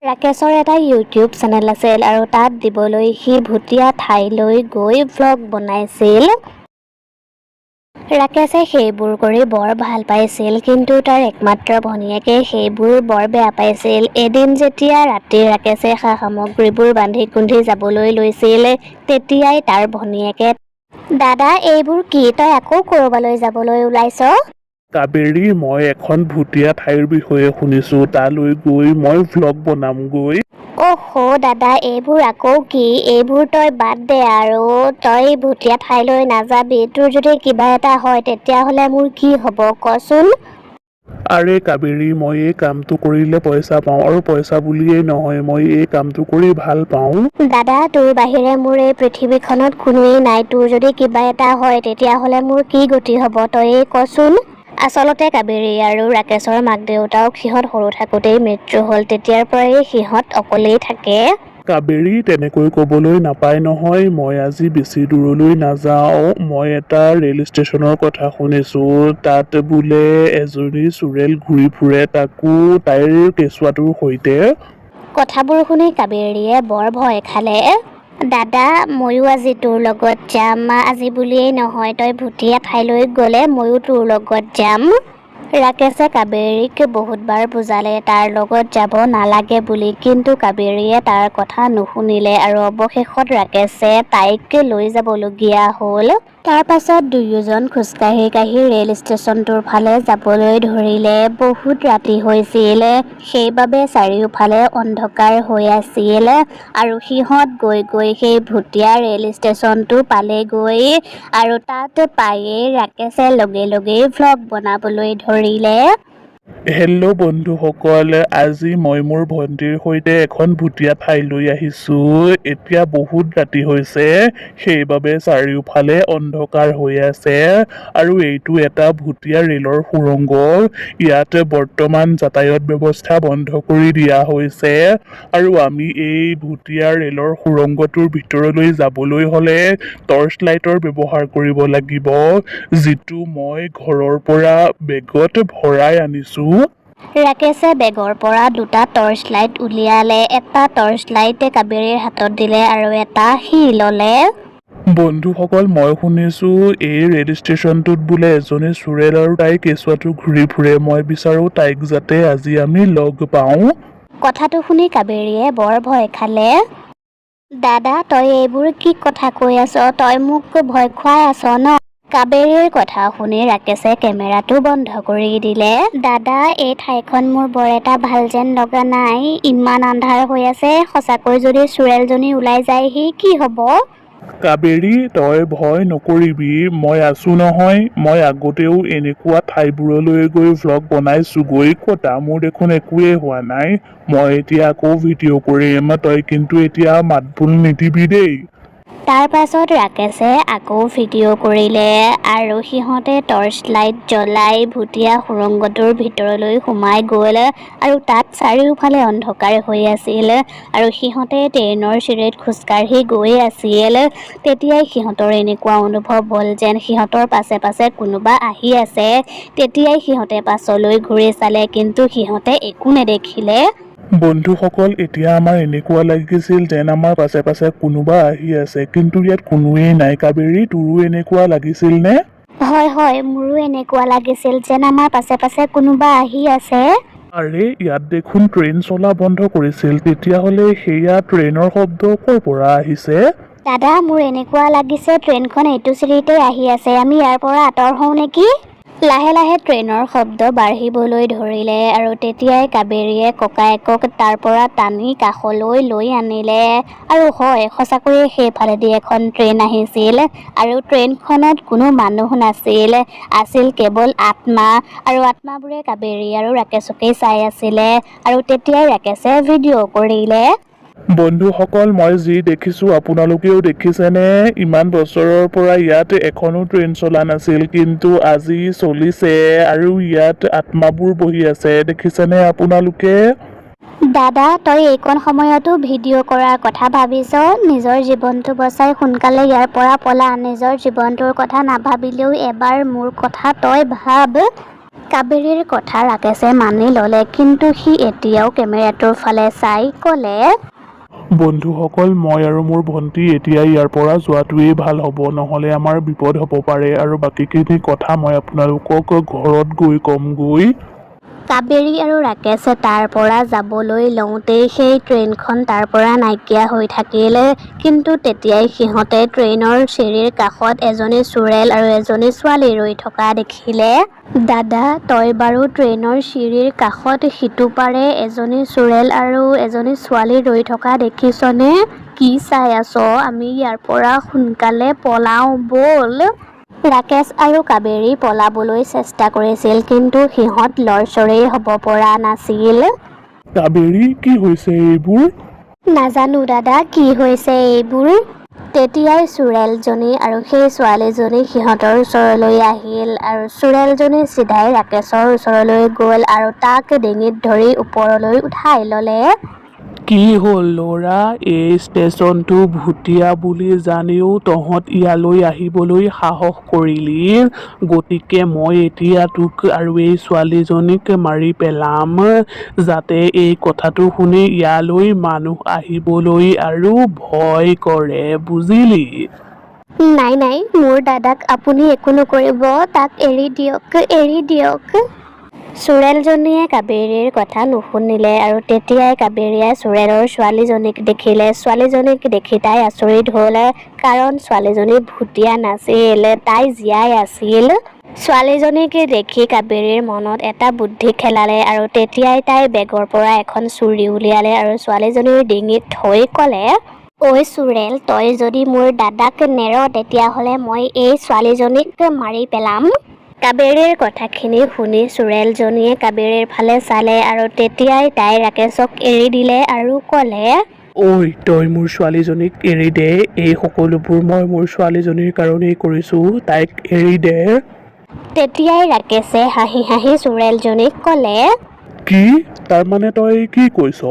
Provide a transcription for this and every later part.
ৰাকেশৰ এটা YouTube channel আছিল আৰু তাত দিবলৈ সি ভুটীয়া ঠাইলৈ গৈ ভ্লগ বনাইছিল। ৰাকেশে সেইবোৰ কৰি বৰ ভাল পাইছিল, কিন্তু তাৰ একমাত্ৰ ভনীয়েকে সেইবোৰ বৰ বেয়া পাইছিল। এদিন যেতিয়া ৰাতি ৰাকেশে সা-সামগ্ৰীবোৰ বান্ধি কুন্ধি যাবলৈ লৈছিল, তেতিয়াই তাৰ ভনীয়েকে, দাদা এইবোৰ কি, তই আকৌ কৰবালৈ যাবলৈ ওলাইছ? কাবেৰী, মই এখন ভুটীয়া ঠাইৰ বিষয়ে শুনিছো, তালৈ গৈ মই ভ্লগ বনামগৈ। অহ দাদা, এইবোৰ আকৌ কি? এইবোৰ তই বাদ দে আৰু তই ভুটীয়া ঠাইলৈ নাযাবি। তোৰ যদি কিবা এটা হয় তেতিয়াহলে মোৰ কি হব কচোন? আৰে কাবেৰী, মই এই কামটো কৰিলে পইচা পাওঁ, আৰু পইচা বুলিয়েই নহয়, মই এই কামটো কৰি ভাল পাওঁ। দাদা, তোৰ বাহিৰে মোৰ এই পৃথিৱীখনত কোনোৱেই নাই। তোৰ যদি কিবা এটা হয় তেতিয়াহলে মোৰ কি গতি হব তইয়ে কচোন? আচলতে কাবেৰী আৰু ৰাকেশৰ মাক দেউতাক সিহঁত সৰু থাকোঁতেই মৃত্যু হ'ল। তেতিয়াৰ পৰাই সিহঁত অকলেই থাকে। কাবেৰী, তেনেকৈ কবলৈ নাপায় নহয়। মই আজি বেছি দূৰলৈ নাযাওঁ। মই এটা ৰেল ষ্টেচনৰ কথা শুনিছো, তাত বোলে এজনী চুৰেল ঘূৰি ফুৰে, তাকো তাইৰ কেঁচুৱাটোৰ সৈতে। কথাবোৰ শুনি কাবেৰীয়ে বৰ ভয় খালে। দাদা, ময়ো আজি তোৰ লগত যাম। আজি বুলিয়েই নহয়, তই ভুটীয়া ঠাইলৈ গলে ময়ো তোৰ লগত যাম। ৰাকেশে কাবেৰীক বহুতবাৰ বুজালে তাৰ লগত যাব নালাগে বুলি, কিন্তু কাবেৰীয়ে তাৰ কথা নুশুনিলে আৰু অৱশেষত ৰাকেশে তাইক লৈ যাবলগীয়া হ'ল। তাৰ পাছত দুয়োজন খোজকাঢ়ি কাঢ়ি ৰেল ষ্টেচনটোৰ ফালে যাবলৈ ধৰিলে। বহুত ৰাতি হৈছিল, সেইবাবে চাৰিওফালে অন্ধকাৰ হৈ আছিল আৰু সিহঁত গৈ গৈ সেই ভুটীয়া ৰেল ষ্টেচনটো পালেগৈ আৰু তাত পায়েই ৰাকেশে লগে লগেই ভ্লগ বনাবলৈ ধৰিলে। হেল্ল' বন্ধুসকল, আজি মই মোৰ ভণ্টিৰ সৈতে এখন ভুটীয়া ঠাইলৈ আহিছো। এতিয়া বহুত ৰাতি হৈছে, সেইবাবে চাৰিওফালে অন্ধকাৰ হৈ আছে আৰু এইটো এটা ভুটীয়া ৰেলৰ সুৰংগ। ইয়াত বৰ্তমান যাতায়াত ব্যৱস্থা বন্ধ কৰি দিয়া হৈছে আৰু আমি এই ভুটীয়া ৰেলৰ সুৰংগটোৰ ভিতৰলৈ যাবলৈ হলে টৰ্চ লাইটৰ ব্যৱহাৰ কৰিব লাগিব, যিটো মই ঘৰৰ পৰা বেগত ভৰাই আনিছো। ৰাকেশে বেগৰ পৰা দুটা টৰ্চ লাইট উলিয়ালে। এটা টৰ্চ লাইট কাবেৰীৰ হাতত দিলে আৰু এটা সি ললে। বন্ধুসকল, মই শুনিছো এই ৰেল ষ্টেচনটোত বোলে এজনী চুৰেল আৰু তাইৰ কেঁচুৱাটো ঘূৰি ফুৰে। মই বিচাৰো তাইক যাতে আজি আমি লগ পাওঁ। কথাটো শুনি কাবেৰীয়ে বৰ ভয় খালে। দাদা, তই এইবোৰ কি কথা কৈ আছ? তই মোক ভয় খুৱাই আছ ন? কাবেৰীৰ কথা শুনি ৰাকেশে কেমেৰাটো বন্ধ কৰি দিলে। দাদা, এই ঠাইখন মোৰ বৰ এটা ভাল যেন লগা নাই। ইমান আন্ধাৰ হৈ আছে, সঁচাকৈ যদি চুৰেলজনী ওলাই যায়হি কি হব? কাবেৰী, তই ভয় নকৰিবি, মই আছো নহয়। মই আগতেও এনেকুৱা ঠাইবোৰলৈ গৈ ভ্লগ বনাইছোগৈ, কতা মোৰ দেখোন একোৱেই হোৱা নাই। মই এতিয়া আকৌ ভিডিঅ' কৰিম, তই কিন্তু এতিয়া মাত বোল নিদিবি দেই। তাৰ পাছত ৰাকেশে আকৌ ভিডিঅ' কৰিলে আৰু সিহঁতে টৰ্চ লাইট জ্বলাই ভুটীয়া সুৰংগটোৰ ভিতৰলৈ সোমাই গ'ল আৰু তাত চাৰিওফালে অন্ধকাৰ হৈ আছিল আৰু সিহঁতে ট্ৰেইনৰ চিৰিত খোজকাঢ়ি গৈ আছিল। তেতিয়াই সিহঁতৰ এনেকুৱা অনুভৱ হ'ল যেন সিহঁতৰ পাছে পাছে কোনোবা আহি আছে। তেতিয়াই সিহঁতে পাছলৈ ঘূৰি চালে, কিন্তু সিহঁতে একো নেদেখিলে। বন্ধুসকল, এতিয়া আমাৰ এনেকুৱা লাগিছিল যেন আমাৰ পাছে পাছে কোনোবা আহি আছে, কিন্তু ইয়াত কোনোৱেই নাই। কাবেৰী, তোৰো এনেকুৱা লাগিছিল নে? হয় হয়, মোৰো এনেকুৱা লাগিছিল যেন আমাৰ পাছে পাছে কোনোবা আহি আছে। আৰে, ইয়াত দেখোন ট্ৰেইন চলা বন্ধ কৰিছিল, তেতিয়াহলে সেয়া ট্ৰেইনৰ শব্দ ক'ৰ পৰা আহিছে? দাদা, মোৰ এনেকুৱা লাগিছে ট্ৰেইনখন এইটো চিৰিতে আহি আছে। আমি ইয়াৰ পৰা আঁতৰ হওঁ নেকি? লাহে লাহে ট্ৰেইনৰ শব্দ বাঢ়িবলৈ ধৰিলে আৰু তেতিয়াই কাবেৰীয়ে ককায়েকক তাৰ পৰা টানি কাষলৈ লৈ আনিলে। আৰু হয়, সঁচাকৈয়ে সেইফালেদি এখন ট্ৰেইন আহিছিল আৰু ট্ৰেইনখনত কোনো মানুহ নাছিল, আছিল কেৱল আত্মা, আৰু আত্মাবোৰে কাবেৰী আৰু ৰাকেশকেই চাই আছিলে। আৰু তেতিয়াই ৰাকেশে ভিডিঅ' কৰিলে। বন্ধুসকল, মই যি দেখিছো আপোনালোকেও দেখিছেনে? ইমান বছৰৰ পৰা ইয়াত এখনো ট্ৰেইন চলা নাছিল, কিন্তু আজি চলিছে আৰু ইয়াত আত্মাবোৰ বহি আছে। দেখিছেনে আপোনালোকে? দাদা, তই এইকণ সময়তো ভিডিঅ' কৰাৰ কথা ভাবিছ? নিজৰ জীৱনটো বচাই সোনকালে ইয়াৰ পৰা পলা। নিজৰ জীৱনটোৰ কথা নাভাবিলেও এবাৰ মোৰ কথা তই ভাব। কাবেৰীৰ কথা ৰাকেশে মানি ল'লে, কিন্তু সি এতিয়াও কেমেৰাটোৰ ফালে চাই ক'লে, বন্ধুসকল, মই আৰু মোৰ ভণ্টি এতিয়া ইয়াৰ পৰা যোৱাটোৱেই ভাল হ'ব, নহ'লে আমাৰ বিপদ হ'ব পাৰে। আৰু বাকীখিনি কথা মই আপোনালোকক ঘৰত গৈ ক'মগৈ। কাবেৰী আৰু ৰাকেশে তাৰ পৰা যাবলৈ লওঁতেই সেই ট্ৰেইনখন তাৰ পৰা নাইকিয়া হৈ থাকিল। কিন্তু তেতিয়াই সিহঁতে ট্ৰেইনৰ চিৰিৰ কাষত এজনী চুৰেল আৰু এজনী ছোৱালী ৰৈ থকা দেখিলে। দাদা, তই বাৰু ট্ৰেইনৰ চিৰিৰ কাষত সিটো পাৰে এজনী চুৰেল আৰু এজনী ছোৱালী ৰৈ থকা দেখিছনে? কি চাই আছ? আমি ইয়াৰ পৰা সোনকালে পলাও ব'ল। ৰাকেশ আৰু কাবেৰী পলাবলৈ চেষ্টা কৰিছিল, কিন্তু সিহঁত লৰচৰেই হ'ব পৰা নাছিল। কাবেৰী, কি হৈছে এইবোৰ? নাজানো দাদা, কি হৈছে এইবোৰ। তেতিয়াই চুৰেলজনী আৰু সেই ছোৱালীজনী সিহঁতৰ ওচৰলৈ আহিল, আৰু চুৰেলজনী চিধাই ৰাকেশৰ ওচৰলৈ গ'ল আৰু তাক ডিঙিত ধৰি ওপৰলৈ উঠাই ল'লে। কি হ'ল ল'ৰা? এই ষ্টেচনটো ভুটীয়া বুলি জানিও তহঁত ইয়ালৈ আহিবলৈ সাহস কৰিলি? গতিকে মই এতিয়া তোক আৰু এই ছোৱালীজনীক মাৰি পেলাম, যাতে এই কথাটো শুনি ইয়ালৈ মানুহ আহিবলৈ আৰু ভয় কৰে, বুজিলি? নাই নাই, মোৰ দাদাক আপুনি একো নকৰিব, তাক এৰি দিয়ক, এৰি দিয়ক। চুৰেলজনীয়ে কাবেৰীৰ কথা নুশুনিলে, আৰু তেতিয়াই কাবেৰীয়ে চুৰেলৰ ছোৱালীজনীক দেখিলে। ছোৱালীজনীক দেখি তাই আচৰিত হ'ল, কাৰণ ছোৱালীজনী ভুটীয়া নাছিল, তাই জীয়াই আছিল। ছোৱালীজনীক দেখি কাবেৰীৰ মনত এটা বুদ্ধি খেলালে, আৰু তেতিয়াই তাই বেগৰ পৰা এখন ছুৰী উলিয়ালে আৰু ছোৱালীজনীৰ ডিঙিত থৈ ক'লে, ঐ চুৰেল, তই যদি মোৰ দাদাক নেৰ তেতিয়াহ'লে মই এই ছোৱালীজনীক মাৰি পেলাম। কাবেৰীৰ কথাখিনি শুনি চুৰেলজনীয়ে কাবেৰীৰ ফালে চালে, আৰু তেতিয়াই তাই ৰাকেশক এৰি দিলে আৰু ক'লে, ঐ, তই মোৰ ছোৱালীজনীক এৰি দে। এই সকলোবোৰ মই মোৰ ছোৱালীজনীৰ কাৰণেই কৰিছোঁ, তাইক এৰি দে। তেতিয়াই ৰাকেশে হাঁহি হাঁহি চুৰেলজনীক ক'লে, কি? তাৰমানে তই কি কৈছ?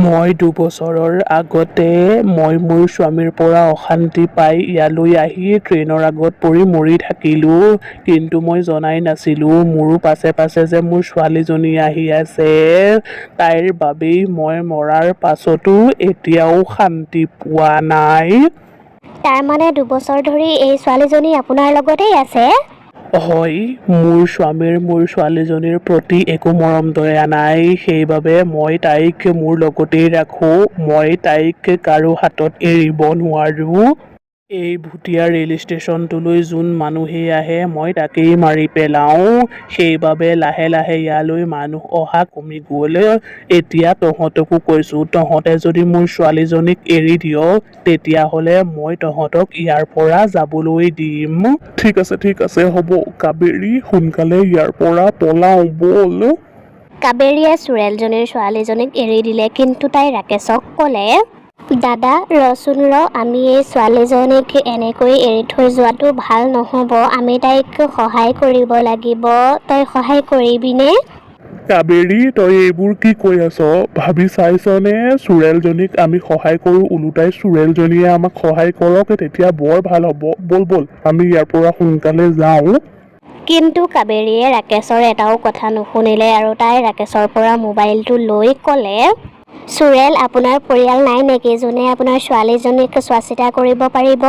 মই 2 বছৰৰ আগতে মই মোৰ স্বামীৰ পৰা অশান্তি পাই ইয়ালৈ আহি ট্ৰেইনৰ আগত পৰি মৰি থাকিলোঁ, কিন্তু মই জনাই নাছিলোঁ মোৰো পাছে পাছে যে মোৰ ছোৱালীজনী আহি আছে। তাইৰ বাবেই মই মৰাৰ পাছতো এতিয়াও শান্তি পোৱা নাই। তাৰমানে 2 বছৰ ধৰি এই ছোৱালীজনী আপোনাৰ লগতেই আছে? হয়, মোৰ স্বামীৰ মোৰ ছোৱালীজনীৰ প্ৰতি একো মৰম দয়া নাই, সেইবাবে মই তাইক মোৰ লগতেই ৰাখোঁ। মই তাইক কাৰো হাতত এৰিব নোৱাৰোঁ। এই ভুটীয়া ৰেল ষ্টেচনটোলৈ যোন মানুহেই আহে মই তাকেই মাৰি পেলাওঁ। সেইবাবে লাহে লাহে ইয়ালৈ মানুহ অহা কমি গ'ল। এতিয়া তহঁতকো কৈছোঁ, তহঁতে যদি মোৰ ছোৱালীজনীক এৰি দিয় তেতিয়াহ'লে মই তহঁতক ইয়াৰ পৰা যাবলৈ দিম। ঠিক আছে, হ'ব। কাবেৰী, সোনকালে ইয়াৰ পৰা পলাওঁ ব'ল। কাবেৰীয়ে চুৰেলজনীৰ ছোৱালীজনীক এৰি দিলে, কিন্তু তাই ৰাকেশক ক'লে, দাদা ৰচোন ৰ, আমি এই ছোৱালীজনীক এনেকৈ এৰি থৈ যোৱাটো ভাল নহ'ব, আমি তাইক সহায় কৰিব লাগিব। তই সহায় কৰিবিনে? কাবেৰী, তই এইবোৰ কি কৈ আছ? ভাবি চাইছনে? চুৰেলজনীক আমি সহায় কৰোঁ, ওলোটাই চুৰেলজনীয়ে আমাক সহায় কৰক, তেতিয়া বৰ ভাল হ'ব। ব'ল ব'ল, আমি ইয়াৰ পৰা সোনকালে যাওঁ। কিন্তু কাবেৰীয়ে ৰাকেশৰ এটাও কথা নুশুনিলে, আৰু তাই ৰাকেশৰ পৰা মোবাইলটো লৈ ক'লে, চুৰেল, আপোনাৰ পৰিয়াল নাই নেকি, যোনে আপোনাৰ ছোৱালীজনীক চোৱা-চিতা কৰিব পাৰিব?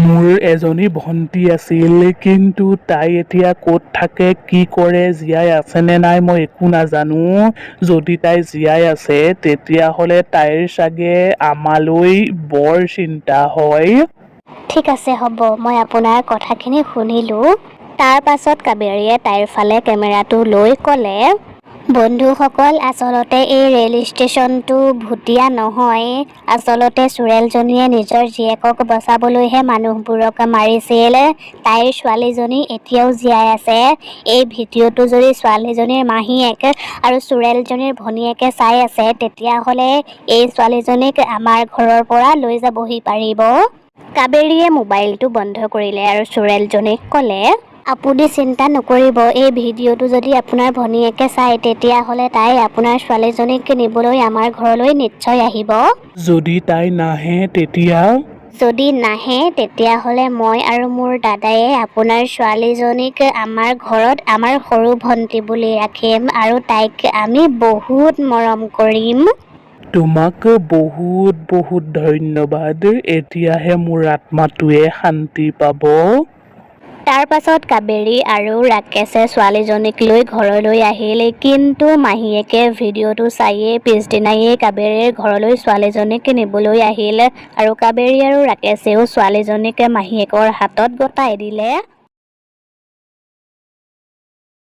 মোৰ এজনী ভণ্টি আছিল, কিন্তু তাই এতিয়া ক'ত থাকে, কি কৰে, জীয়াই আছেনে নাই মই একো নাজানো। যদি তাই জীয়াই আছে তেতিয়াহ'লে তাইৰ চাগে আমালৈ বৰ চিন্তা হয়। ঠিক আছে, হ'ব, মই আপোনাৰ কথাখিনি শুনিলোঁ। তাৰ পাছত কাবেৰীয়ে তাইৰ ফালে কেমেৰাটো লৈ ক'লে, বন্ধুসকল, আচলতে এই ৰেল ষ্টেচনটো ভুটীয়া নহয়। আচলতে চুৰেলজনীয়ে নিজৰ জীয়েকক বচাবলৈহে মানুহবোৰক মাৰিছিল। তাইৰ ছোৱালীজনী এতিয়াও জীয়াই আছে। এই ভিডিঅ'টো যদি ছোৱালীজনীৰ মাহীয়েক আৰু চুৰেলজনীৰ ভনীয়েকে চাই আছে, তেতিয়াহ'লে এই ছোৱালীজনীক আমাৰ ঘৰৰ পৰা লৈ যাবহি পাৰিব। কাবেৰীয়ে মোবাইলটো বন্ধ কৰিলে আৰু চুৰেলজনীক ক'লে, আপুনি চিন্তা নকৰিব, এই ভিডিঅ'টো যদি আপোনাৰ ভনীয়েকে চায় তেতিয়াহ'লে তাই আপোনাৰ ছোৱালীজনীক নিবলৈ আমাৰ ঘৰলৈ নিশ্চয় আহিব। যদি তাই নাহে তেতিয়া? যদি নাহে তেতিয়াহ'লে মই আৰু মোৰ দাদায়ে আপোনাৰ ছোৱালীজনীক আমাৰ ঘৰত আমাৰ সৰু ভণ্টি বুলি ৰাখিম আৰু তাইক আমি বহুত মৰম কৰিম। তোমাক বহুত বহুত ধন্যবাদ। এতিয়াহে মোৰ আত্মাটোৱে শান্তি পাব। তাৰ পাছত কাবেৰী আৰু ৰাকেশে ছোৱালীজনীক লৈ ঘৰলৈ আহিল, কিন্তু মাহীয়েকে ভিডিঅ'টো চায়েই পিছদিনায়েই কাবেৰীৰ ঘৰলৈ ছোৱালীজনীক নিবলৈ আহিল আৰু কাবেৰী আৰু ৰাকেশেও ছোৱালীজনীক মাহীয়েকৰ হাতত গতাই দিলে।